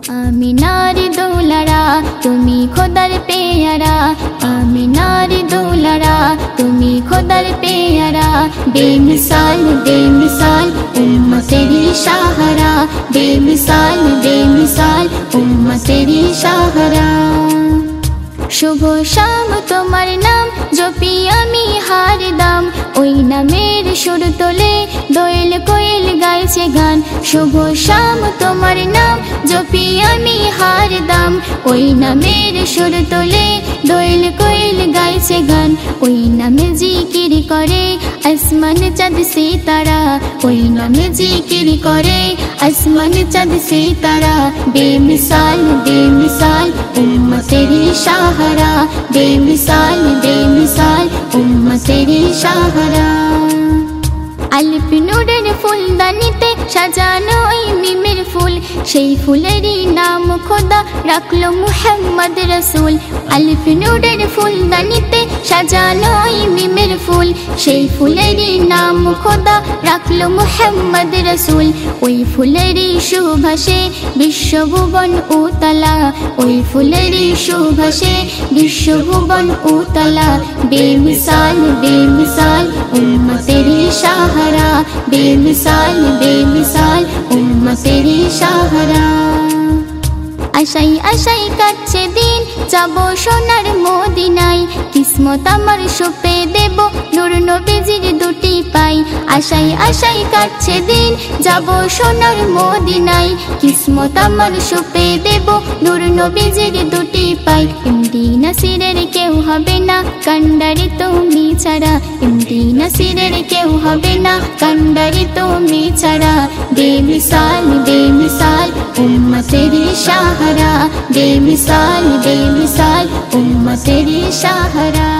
आमिनार दुलारा तुमी खुदार प्यारा, आमिनार दुलारा तुमी खुदार प्यारा। बेमिसाल बेमिसाल उम्मतेरी शाहरा, बेमिसाल बेमिसाल उम्मतेरी शाहरा। शुभ शाम तुम्हार नाम जपी आमी हारदाम, ओई नामेर सुर तोले दोয়েল কোয়েল গাইছে গান। शुभ शाम তোমার নাম জপি আমি হারদাম, ওই নামের সুর তোলে দোয়েল কোয়েল গাইছে গান। ওই নামে জিকির করে আসমান চাঁদ সিতারা, ওই নামে জিকির করে আসমান চাঁদ সিতারা। বেমিসাল বেমিসাল উম্মতেরি শাহরা, বেমিসাল বেমিসাল উম্মতেরি শাহরা। আলিফ নূরের ফুলদানিতে সাজানো ওই মিমের ফুল, সেই ফুলেরই নাম খোদা রাখলো মুহাম্মদ রসুল। আলিফ নূরের ফুলদানিতে সাজানো ওই মিমের ফুল, সেই ফুলেরই নাম খোদা রাখলো মুহাম্মদ রসুল। ওই ফুলেরই সুভাষে বিশ্বভুবন উতলা, ওই ফুলেরই সুভাষে বিশ্বভুবন উতলা। বেমিসাল বেমিসাল উম্মতেরি শাহরা, बेमिसाल बेमिसाल उम्मतेरी शाहरा। আশাই আশাই কাটছে দিন যাব সোনার মদিনায়, কিসমত আমার সুপে দেব নূর নবীজির দুটি পাই। আশাই আশাই কাটছে দিন যাব সোনার মদিনায়, কিসমত আমার সুপে দেব নূর নবীজির দুটি পাই। এমডি নাসিরের কেউ হবে না কান্ডারি তুমি ছাড়া, এমডি নাসিরের কেউ হবে না কান্ডারি তুমি ছাড়া। বেমিসাল বেমিসাল উম্মতেরি শাহরা, बेमिसाल बेमिसाल उम्मतेरी शाहरा।